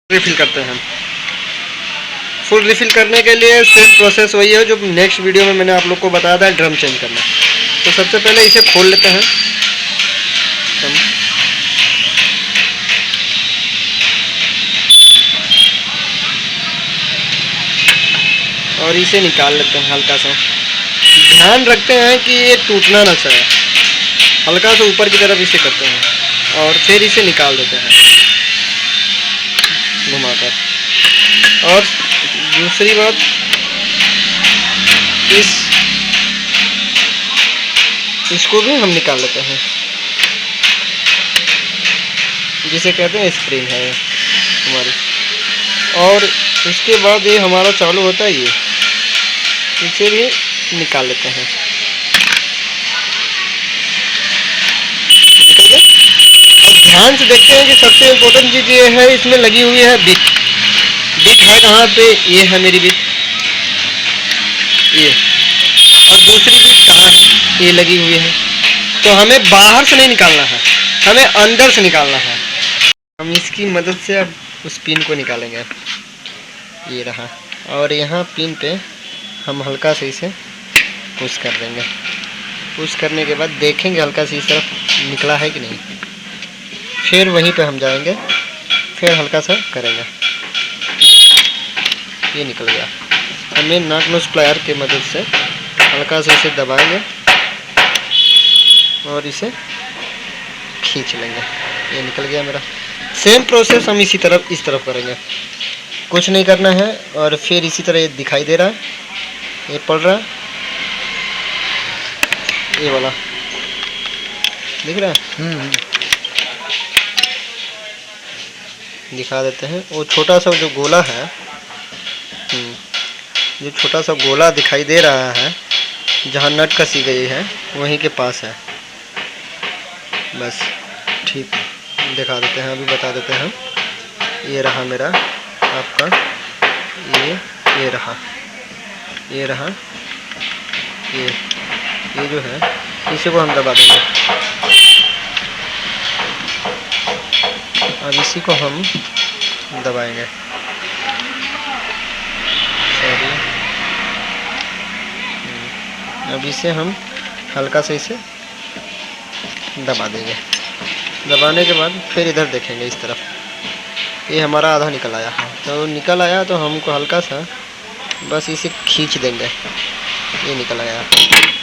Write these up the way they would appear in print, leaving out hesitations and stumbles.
Refill करते हैं। Full refill करने के लिए सेम प्रोसेस वही है जो नेक्स्ट वीडियो में मैंने आप लोग को बताया था, ड्रम चेंज करना। तो सबसे पहले इसे खोल लेते हैं और इसे निकाल लेते हैं हल्का सा। ध्यान रखते हैं कि ये टूटना ना चाहे, हल्का सा ऊपर की तरफ इसे करते हैं और फिर इसे निकाल देते हैं घुमाकर। और दूसरी बात, इसको भी हम निकाल लेते हैं, जिसे कहते हैं स्प्रिंग है हमारी। और उसके बाद ये हमारा चालू होता है, ये इसे भी निकाल लेते हैं। निकल गया। और ध्यान से देखते हैं कि सबसे इम्पोर्टेंट चीज़ ये है, इसमें लगी हुई है बिट। बिट है कहाँ पे? ये है मेरी बिट, ये। और दूसरी बिट कहाँ है? ये लगी हुई है। तो हमें बाहर से नहीं निकालना है, हमें अंदर से निकालना है। हम इसकी मदद से अब उस पिन को निकालेंगे। ये रहा। और यहाँ पिन पे हम हल्का से इसे पुश कर देंगे। पुश करने के बाद देखेंगे हल्का से इस तरफ निकला है कि नहीं। फिर वहीं पे हम जाएंगे, फिर हल्का सा करेंगे, ये निकल गया। हमें नट नोज प्लायर की मदद से हल्का से इसे दबाएंगे और इसे खींच लेंगे। ये निकल गया मेरा। सेम प्रोसेस हम इस तरफ करेंगे, कुछ नहीं करना है। और फिर इसी तरह ये दिखाई दे रहा है, ये पड़ रहा है, ये वाला दिख रहा है। दिखा देते हैं। वो छोटा सा जो गोला है, जो छोटा सा गोला दिखाई दे रहा है, जहाँ नट कसी गई है वहीं के पास है। बस ठीक है, दिखा देते हैं, अभी बता देते हैं। ये रहा मेरा आपका, ये रहा, ये रहा, ये जो है इसी को हम दबा देंगे। अब इसी को हम दबाएंगे। अब इसे हम हल्का से इसे दबा देंगे। दबाने के बाद फिर इधर देखेंगे इस तरफ, ये हमारा आधा निकल आया है। तो निकल आया तो हमको हल्का सा बस इसे खींच देंगे, ये निकल आया।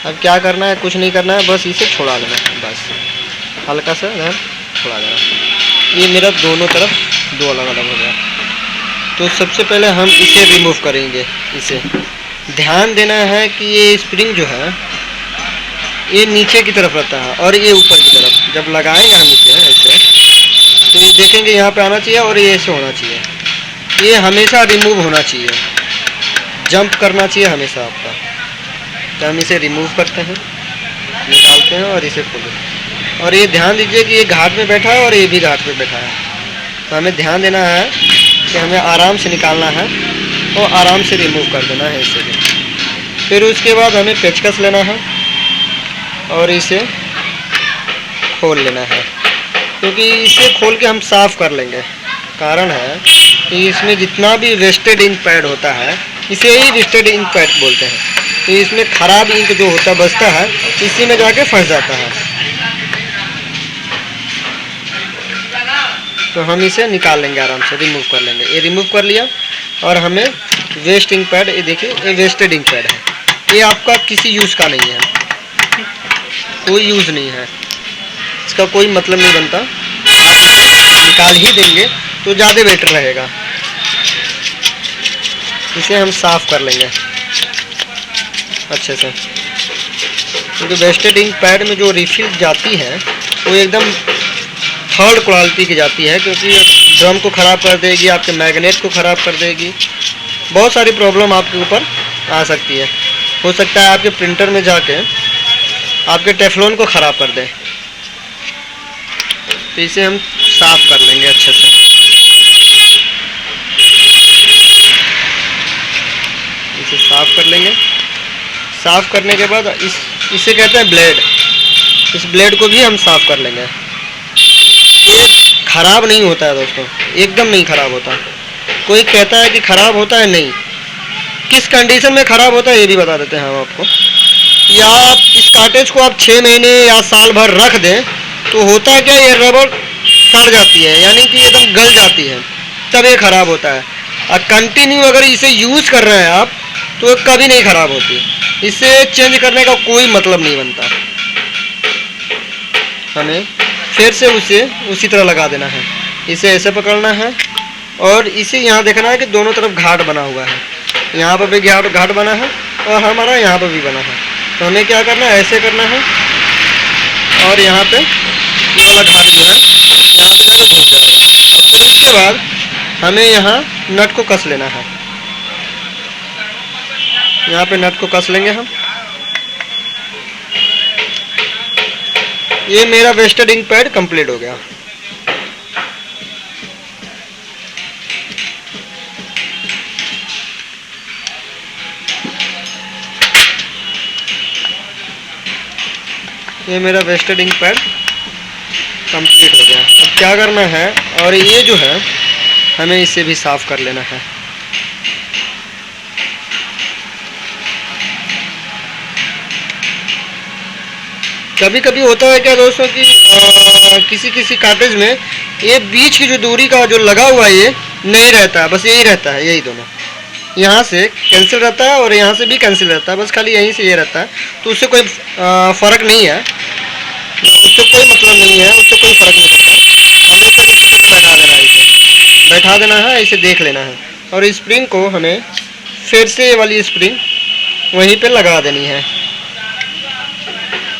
अब क्या करना है? कुछ नहीं करना है, बस इसे छोड़ा लेना है। बस हल्का सा इधर छोड़ा देना। ये मेरा दोनों तरफ दो अलग अलग हो गया। तो सबसे पहले हम इसे रिमूव करेंगे। इसे ध्यान देना है कि ये स्प्रिंग जो है ये नीचे की तरफ रहता है और ये ऊपर की तरफ। जब लगाएंगे हम इसे ऐसे, तो ये देखेंगे यहाँ पे आना चाहिए और ये ऐसे होना चाहिए। ये हमेशा रिमूव होना चाहिए, जंप करना चाहिए हमेशा आपका। तो हम इसे रिमूव करते हैं, निकालते हैं और इसे खोलते। और ये ध्यान दीजिए कि ये घाट में बैठा है और ये भी घाट में बैठा है। तो हमें ध्यान देना है कि हमें आराम से निकालना है और आराम से रिमूव कर देना है इसे भी। फिर उसके बाद हमें पेचकस लेना है और इसे खोल लेना है, क्योंकि इसे खोल के हम साफ़ कर लेंगे। कारण है कि इसमें जितना भी वेस्टेड इंक पैड होता है, इसे ही वेस्टेड इंक पैड बोलते हैं। तो इसमें ख़राब इंक जो होता बचता है, इसी में जाके फंस जाता है। तो हम इसे निकाल लेंगे, आराम से रिमूव कर लेंगे। ये रिमूव कर लिया। और हमें वेस्ट इंक पैड, ये देखिए ये वेस्टेड इंक पैड है, ये आपका किसी यूज़ का नहीं है, कोई यूज़ नहीं है, इसका कोई मतलब नहीं बनता। निकाल ही देंगे तो ज़्यादा बेटर रहेगा। इसे हम साफ़ कर लेंगे अच्छे से, क्योंकि वेस्टेड इंक पैड में जो रिफिल जाती है वो एकदम थर्ड क्वालिटी की जाती है, क्योंकि ड्रम को ख़राब कर देगी, आपके मैग्नेट को ख़राब कर देगी। बहुत सारी प्रॉब्लम आपके ऊपर आ सकती है। हो सकता है आपके प्रिंटर में जाके आपके टेफ्लॉन को ख़राब कर दे। तो इसे हम साफ़ कर लेंगे अच्छे से। इसे साफ़ कर लेंगे। साफ़ करने के बाद इसे कहते हैं ब्लेड। इस ब्लेड को भी हम साफ़ कर लेंगे। ये ख़राब नहीं होता है दोस्तों, एकदम नहीं ख़राब होता। कोई कहता है कि ख़राब होता है, नहीं। किस कंडीशन में ख़राब होता है ये भी बता देते हैं हम आपको। या आप इस कार्टेज को आप 6 महीने या साल भर रख दें तो होता है क्या, ये रबड़ सड़ जाती है, यानी कि एकदम गल जाती है, तब ये ख़राब होता है। और कंटिन्यू अगर इसे यूज़ कर रहे हैं आप तो कभी नहीं ख़राब होती। इसे चेंज करने का कोई मतलब नहीं बनता। हमें फिर से उसे उसी तरह लगा देना है। इसे ऐसे पकड़ना है और इसे यहाँ देखना है कि दोनों तरफ घाट बना हुआ है। यहाँ पर भी घाट बना है और हमारा यहाँ पर भी बना है। तो हमें क्या करना है, ऐसे करना है और यहाँ पे ये वाला घाट जो है यहाँ पे जाकर घुस जाएगा। और फिर उसके बाद हमें यहाँ नट को कस लेना है। यहाँ पे नट को कस लेंगे हम। ये मेरा वेस्टेड इंक पैड कंप्लीट हो गया। ये मेरा वेस्टेड इंक पैड कंप्लीट हो गया। अब क्या करना है, और ये जो है हमें इसे भी साफ़ कर लेना है। कभी कभी होता है क्या दोस्तों कि किसी किसी कार्टेज में ये बीच की जो दूरी का जो लगा हुआ है ये नहीं रहता है, बस यही रहता है, यही दोनों यहाँ से कैंसिल रहता है और यहाँ से भी कैंसिल रहता है, बस खाली यहीं से ये रहता है। तो उससे कोई फ़र्क नहीं है, उससे कोई मतलब नहीं है, उससे कोई फ़र्क नहीं पड़ता। हमें फिर इसी तरह बैठा देना है, इसे बैठा देना है, इसे देख लेना है। और स्प्रिंग को हमें फिर से ये वाली स्प्रिंग वहीं पे लगा देनी है।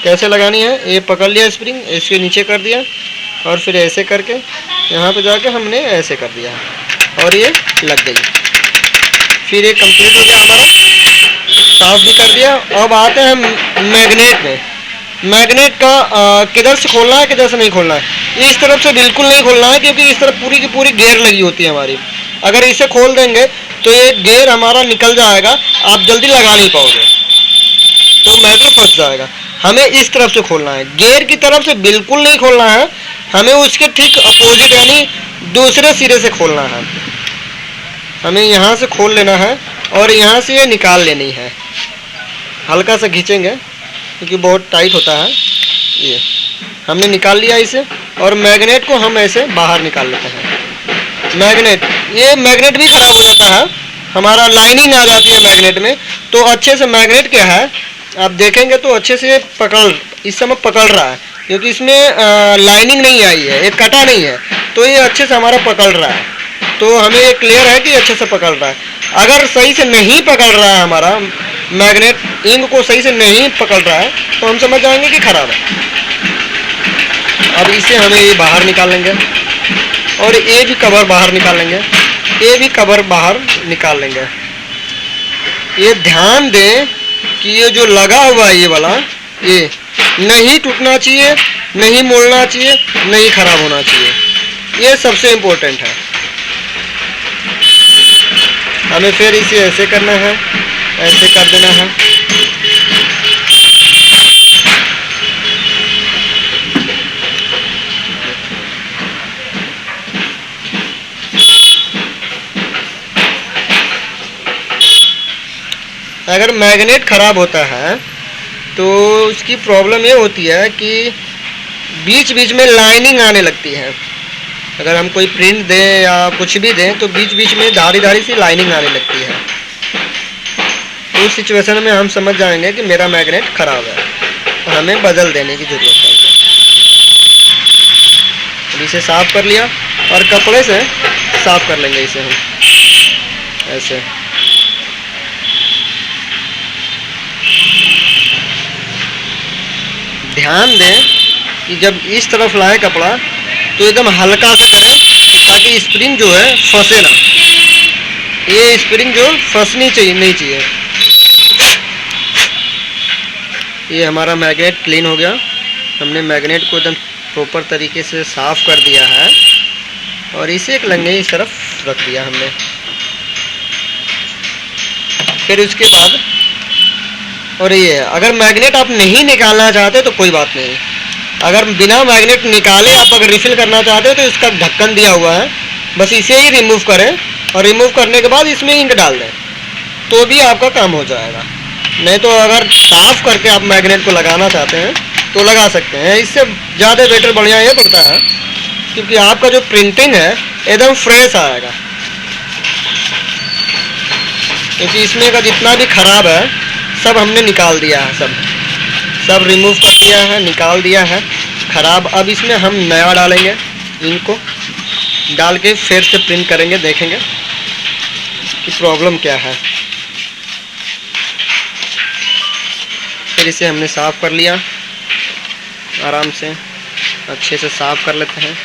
कैसे लगानी है, ये पकड़ लिया स्प्रिंग, इसके नीचे कर दिया और फिर ऐसे करके यहाँ पे जाके हमने ऐसे कर दिया और ये लग गई। फिर ये कंप्लीट हो गया हमारा, साफ भी कर दिया। अब आते हैं मैग्नेट में। मैग्नेट का किधर से खोलना है, किधर से नहीं खोलना है। इस तरफ से बिल्कुल नहीं खोलना है, क्योंकि इस तरफ पूरी की पूरी गेयर लगी होती है हमारी। अगर इसे खोल देंगे तो ये गेयर हमारा निकल जाएगा, आप जल्दी लगा नहीं पाओगे, तो मैग्नेट फंस जाएगा। हमें इस तरफ से खोलना है, गेयर की तरफ से बिल्कुल नहीं खोलना है, हमें उसके ठीक अपोजिट यानी दूसरे सिरे से खोलना है। हमें यहाँ से खोल लेना है और यहाँ से ये निकाल लेनी है। हल्का सा खींचेंगे क्योंकि बहुत टाइट होता है। ये हमने निकाल लिया इसे, और मैग्नेट को हम ऐसे बाहर निकाल लेते हैं। ये मैग्नेट भी ख़राब हो जाता है, हमारा लाइनिंग आ जाती है मैग्नेट में। तो अच्छे से मैग्नेट क्या है, आप देखेंगे तो अच्छे से इस समय पकड़ रहा है, क्योंकि इसमें लाइनिंग नहीं आई है, ये कटा नहीं है, तो ये अच्छे से हमारा पकड़ रहा है। तो हमें ये क्लियर है कि अच्छे से पकड़ रहा है। अगर सही से नहीं पकड़ रहा है, हमारा मैग्नेट इंक को सही से नहीं पकड़ रहा है, तो हम समझ जाएंगे कि ख़राब है। अब इसे हमें ये बाहर निकाल लेंगे और ये भी कवर बाहर निकाल लेंगे, ये भी कवर बाहर निकाल लेंगे। ये ध्यान दें कि ये जो लगा हुआ है ये वाला, ये नहीं टूटना चाहिए, नहीं मोड़ना चाहिए, नहीं ख़राब होना चाहिए। ये सबसे इम्पोर्टेंट है। हमें फिर इसे ऐसे करना है, ऐसे कर देना है। अगर मैग्नेट ख़राब होता है तो उसकी प्रॉब्लम ये होती है कि बीच बीच में लाइनिंग आने लगती है। अगर हम कोई प्रिंट दें या कुछ भी दें तो बीच बीच में धारी धारी सी लाइनिंग आने लगती है। तो उस सिचुएशन में हम समझ जाएंगे कि मेरा मैग्नेट ख़राब है और हमें बदल देने की ज़रूरत है। इसे साफ़ कर लिया और कपड़े से साफ़ कर लेंगे इसे हम ऐसे। ध्यान दें कि जब इस तरफ लाए कपड़ा तो एकदम हल्का सा करें, ताकि स्प्रिंग जो है फंसे ना। ये स्प्रिंग जो फंसनी चाहिए नहीं चाहिए। ये हमारा मैग्नेट क्लीन हो गया। हमने मैग्नेट को एकदम प्रॉपर तरीके से साफ़ कर दिया है और इसे एक लंगे इस तरफ रख दिया हमने। फिर उसके बाद, और ये अगर मैग्नेट आप नहीं निकालना चाहते तो कोई बात नहीं, अगर बिना मैग्नेट निकाले आप अगर रिफिल करना चाहते हो तो इसका ढक्कन दिया हुआ है, बस इसे ही रिमूव करें और रिमूव करने के बाद इसमें इंक डाल दें तो भी आपका काम हो जाएगा। नहीं तो अगर साफ़ करके आप मैग्नेट को लगाना चाहते हैं तो लगा सकते हैं, इससे ज़्यादा बेटर बढ़िया ये पड़ता है क्योंकि आपका जो प्रिंटिंग है एकदम फ्रेश आएगा। क्योंकि इसमें का जितना भी ख़राब है सब हमने निकाल दिया है, सब रिमूव कर दिया है, निकाल दिया है ख़राब। अब इसमें हम नया डालेंगे, इनको डाल के फिर से प्रिंट करेंगे, देखेंगे कि प्रॉब्लम क्या है। फिर इसे हमने साफ़ कर लिया, आराम से अच्छे से साफ़ कर लेते हैं।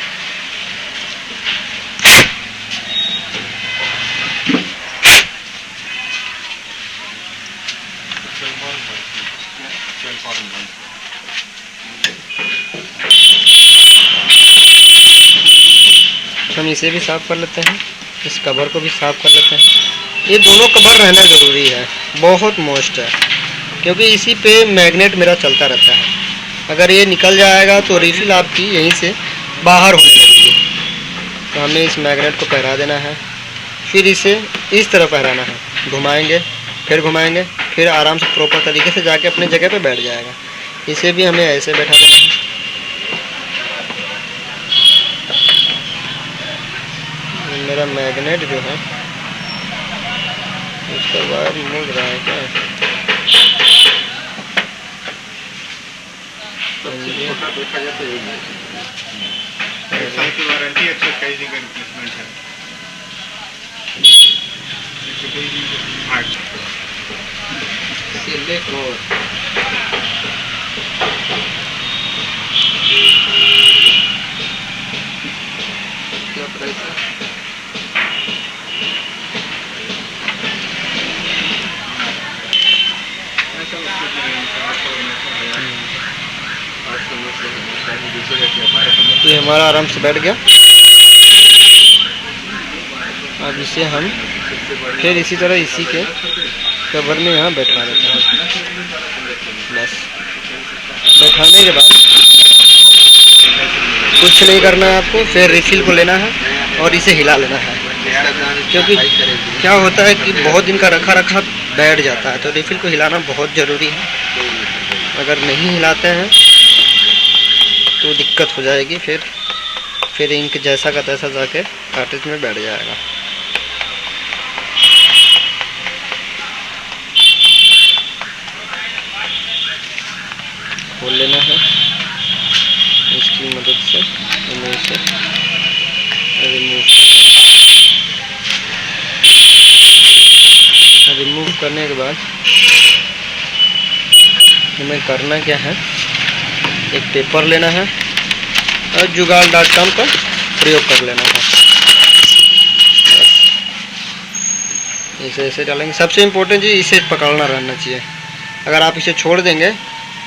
हम इसे भी साफ़ कर लेते हैं, इस कवर को भी साफ़ कर लेते हैं। ये दोनों कवर रहना ज़रूरी है, बहुत मोस्ट है, क्योंकि इसी पे मैग्नेट मेरा चलता रहता है। अगर ये निकल जाएगा तो रिफिल आपकी यहीं से बाहर होने लगेगी। तो हमें इस मैग्नेट को पहरा देना है, फिर इसे इस तरह पहराना है, घुमाएंगे, फिर आराम से प्रॉपर तरीके से जाके अपने जगह पे बैठ जाएगा। इसे भी हमें ऐसे बैठा देना है। मेरा मैग्नेट जो है उसका वायर मुड़ रहा है क्या? वारंटी एक्सरसाइज का रिप्लेसमेंट है। क्या प्राइस है? ये हमारा आराम से बैठ गया। अब इसे हम फिर इसी तरह इसी के कवर में यहाँ बैठा देते हैं। बस बैठाने के बाद कुछ नहीं करना है आपको, फिर रिफिल को लेना है और इसे हिला लेना है। क्योंकि क्या होता है कि बहुत दिन का रखा रखा बैठ जाता है, तो रिफिल को हिलाना बहुत ज़रूरी है। अगर नहीं हिलाते हैं तो दिक्कत हो जाएगी, फिर इंक जैसा का तैसा जाके कार्ट्रिज में बैठ जाएगा। खोल लेना है इसकी मदद से, हमें इसे रिमूव करना है। रिमूव करने के बाद हमें करना क्या है, एक पेपर लेना है और जुगाड़.com का प्रयोग कर लेना है। इसे ऐसे डालेंगे। सबसे इम्पोर्टेंट चीज़ इसे पकड़ना रहना चाहिए। अगर आप इसे छोड़ देंगे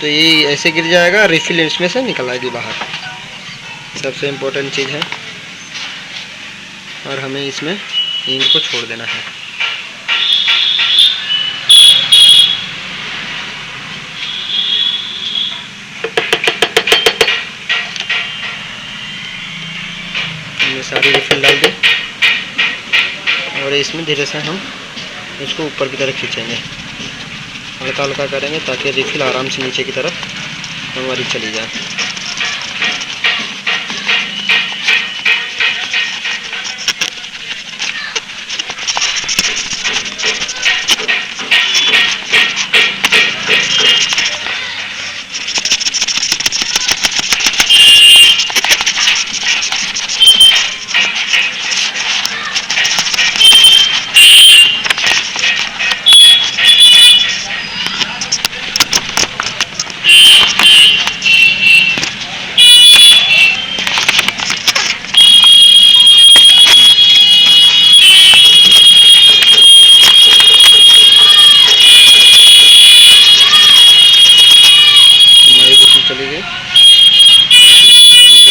तो ये ऐसे गिर जाएगा, रिफिल इसमें से निकल आएगी बाहर। सबसे इम्पोर्टेंट चीज़ है, और हमें इसमें इंक को छोड़ देना है। हमने सारी रिफिल डाल दी और इसमें धीरे से हम इसको ऊपर की तरफ खींचेंगे, हल्का हल्का करेंगे ताकि रिफिल आराम से नीचे की तरफ हमारी चली जाए। चली गई,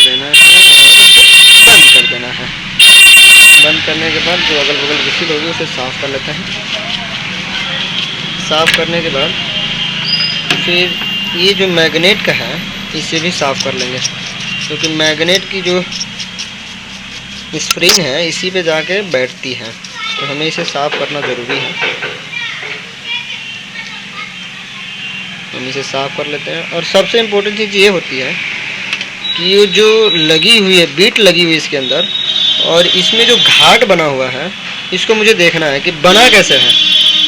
लेना है और बंद कर देना है। बंद करने के बाद जो अगल बगल रिफिल होगी उसे साफ़ कर लेते हैं। साफ़ करने के बाद फिर ये जो मैग्नेट का है इसे भी साफ़ कर लेंगे, क्योंकि मैग्नेट की जो स्प्रिंग है इसी पे जाके बैठती है, तो हमें इसे साफ़ करना ज़रूरी है। हम इसे साफ़ कर लेते हैं। और सबसे इम्पोर्टेंट चीज़ ये होती है कि ये जो लगी हुई है, बीट लगी हुई है इसके अंदर, और इसमें जो घाट बना हुआ है इसको मुझे देखना है कि बना कैसे है।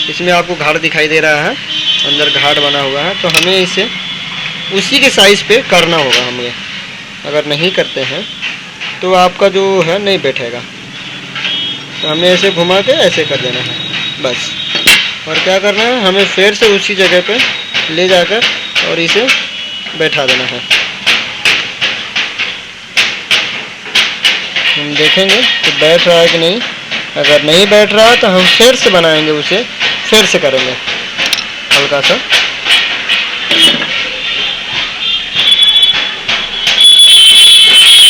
इसमें आपको घाट दिखाई दे रहा है, अंदर घाट बना हुआ है, तो हमें इसे उसी के साइज़ पे करना होगा हमें। अगर नहीं करते हैं तो आपका जो है नहीं बैठेगा, तो हमें ऐसे घुमा के ऐसे कर देना है बस। और क्या करना है, हमें फिर से उसी जगह पे ले जाकर और इसे बैठा देना है। हम देखेंगे कि बैठ रहा है कि नहीं। अगर नहीं बैठ रहा तो हम फिर से बनाएंगे, उसे फिर से करेंगे हल्का सा।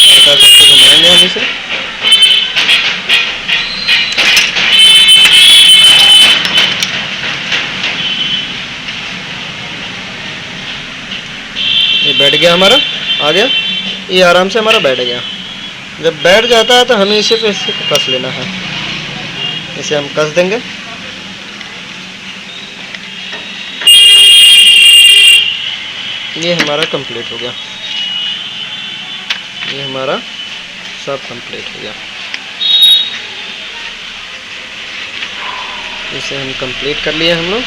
हल्का सा घुमाएंगे हम इसे। ये बैठ गया हमारा, आ गया, ये आराम से हमारा बैठ गया। जब बैठ जाता है तो हमें इसे फिर से कस लेना है। इसे हम कस देंगे। ये हमारा कंप्लीट हो गया, ये हमारा सब कंप्लीट हो गया। इसे हम कंप्लीट कर लिए हम लोग।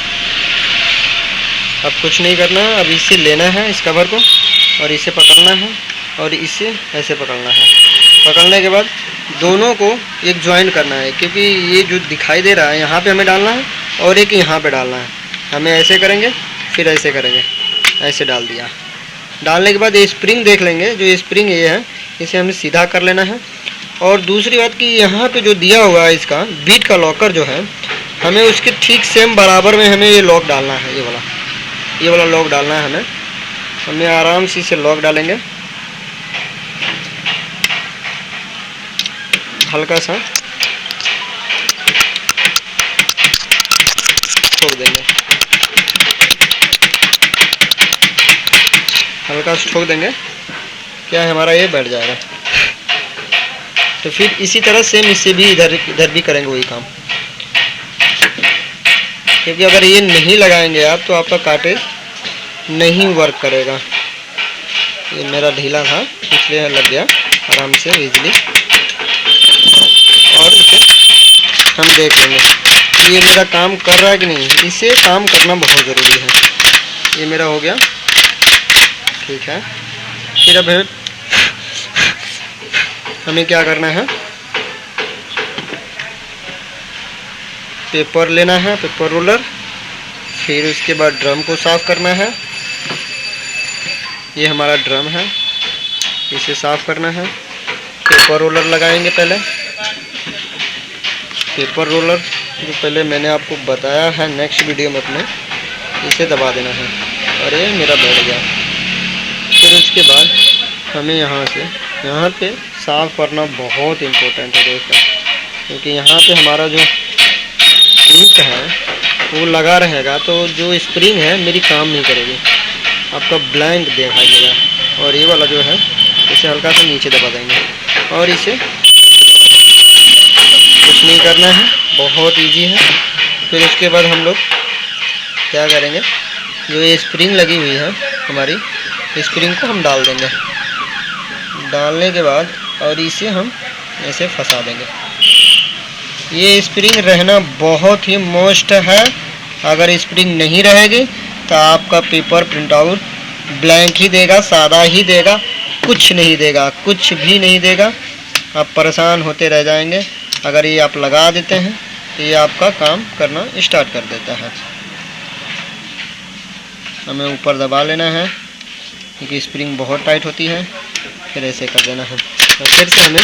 अब कुछ नहीं करना है, अब इसे लेना है इस कवर को और इसे पकड़ना है और इसे ऐसे पकड़ना है। पकड़ने के बाद दोनों को एक ज्वाइन करना है, क्योंकि ये जो दिखाई दे रहा है यहाँ पे हमें डालना है और एक यहाँ पे डालना है। हमें ऐसे करेंगे, फिर ऐसे करेंगे, ऐसे डाल दिया। डालने के बाद ये स्प्रिंग देख लेंगे, जो ये स्प्रिंग ये है इसे हमें सीधा कर लेना है। और दूसरी बात कि यहाँ पे जो दिया हुआ है इसका बीट का लॉकर जो है, हमें उसके ठीक सेम बराबर में हमें ये लॉक डालना है। ये वाला लॉक डालना है हमें आराम से इसे लॉक डालेंगे, हल्का सा ठोक देंगे, हल्का सा ठोक देंगे, क्या है हमारा ये बैठ जाएगा। तो फिर इसी तरह सेम इससे भी इधर भी करेंगे वही काम, क्योंकि अगर ये नहीं लगाएंगे आप तो आपका कार्टेज नहीं वर्क करेगा। ये मेरा ढीला था इसलिए लग गया आराम से इजीली। और इसे हम देख लेंगे कि ये मेरा काम कर रहा है कि नहीं। इसे काम करना बहुत ज़रूरी है। ये मेरा हो गया, ठीक है। फिर अब हमें क्या करना है, पेपर लेना है, पेपर रोलर। फिर उसके बाद ड्रम को साफ़ करना है। ये हमारा ड्रम है, इसे साफ़ करना है। पेपर रोलर लगाएंगे पहले। पेपर रोलर जो पहले मैंने आपको बताया है नेक्स्ट वीडियो में अपने, इसे दबा देना है और ये मेरा बैठ गया। फिर उसके बाद हमें यहाँ पे साफ़ करना बहुत इम्पोर्टेंट है दोस्तों, क्योंकि यहाँ पे हमारा जो इंक है वो लगा रहेगा तो जो स्प्रिंग है मेरी काम नहीं करेगी, आपका ब्लैंक दिखाई देगा। और ये वाला जो है इसे हल्का सा नीचे दबा देंगे और इसे कुछ नहीं करना है, बहुत इजी है। फिर उसके बाद हम लोग क्या करेंगे, जो ये स्प्रिंग लगी हुई है हमारी, स्प्रिंग को हम डाल देंगे। डालने के बाद और इसे हम ऐसे फंसा देंगे। ये स्प्रिंग रहना बहुत ही मस्ट है। अगर स्प्रिंग नहीं रहेगी तो आपका पेपर प्रिंट आउट ब्लैंक ही देगा, सादा ही देगा, कुछ नहीं देगा, कुछ भी नहीं देगा। आप परेशान होते रह जाएंगे। अगर ये आप लगा देते हैं तो ये आपका काम करना स्टार्ट कर देता है। हमें ऊपर दबा लेना है क्योंकि स्प्रिंग बहुत टाइट होती है, फिर ऐसे कर देना है। और फिर से हमें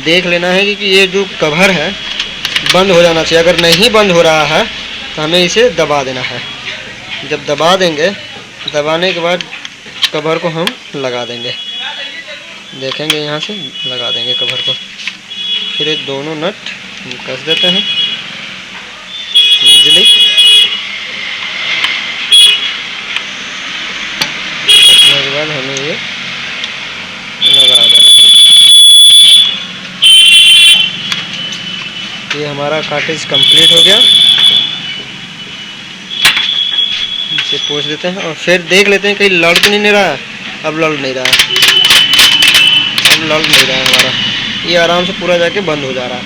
देख लेना है कि ये जो कवर है बंद हो जाना चाहिए। अगर नहीं बंद हो रहा है तो हमें इसे दबा देना है। जब दबा देंगे, दबाने के बाद कवर को हम लगा देंगे। देखेंगे यहाँ से लगा देंगे कवर को। फिर ये दोनों नट हम कस देते हैं इजीली। हमारा कार्टेज कंप्लीट हो गया। इसे पोंछ देते हैं और फिर देख लेते हैं कहीं लड़ तो नहीं रहा। अब लड़ नहीं रहा है, अब लड़ नहीं रहा है हमारा, ये आराम से पूरा जाके बंद हो जा रहा है।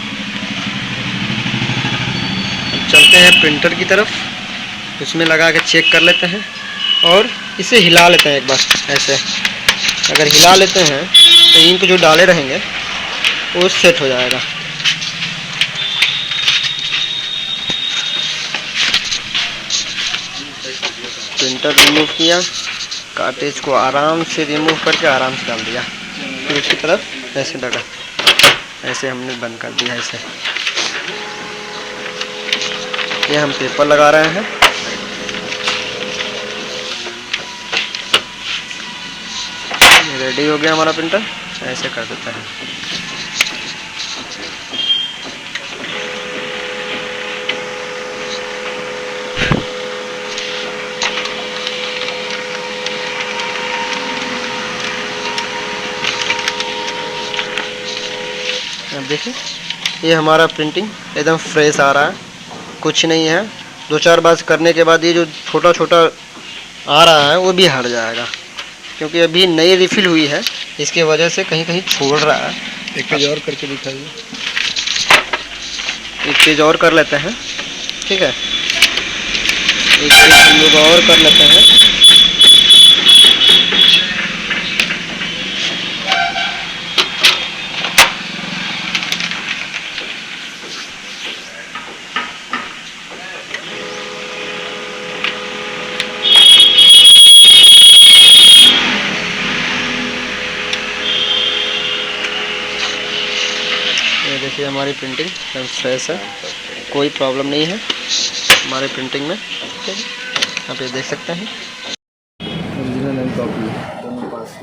अब चलते हैं प्रिंटर की तरफ, उसमें लगा के चेक कर लेते हैं और इसे हिला लेते हैं एक बार ऐसे। अगर हिला लेते हैं तो इंक जो डाले रहेंगे वो सेट हो जाएगा। प्रिंटर रिमूव किया, कार्टेज को आराम से रिमूव करके आराम से डाल दिया, फिर उसकी तरफ ऐसे लगा, ऐसे हमने बंद कर दिया। ऐसे ये हम पेपर लगा रहे हैं। रेडी हो गया हमारा प्रिंटर, ऐसे कर देता है। अब देखिए ये हमारा प्रिंटिंग एकदम फ्रेश आ रहा है, कुछ नहीं है। 2-4 बार करने के बाद ये जो छोटा छोटा आ रहा है वो भी हट जाएगा, क्योंकि अभी नई रिफिल हुई है, इसके वजह से कहीं कहीं छोड़ रहा है। एक पेज और करके दिखाइए। एक पेज और कर लेते हैं, ठीक है, एक पेज हम लोग और कर लेते हैं। ये देखिए हमारी प्रिंटिंग एकदम फ्रेश है, कोई प्रॉब्लम नहीं है हमारे प्रिंटिंग में, ठीक है। आप ये देख सकते हैं ओरिजिनल एंड कॉपी दोनों पास।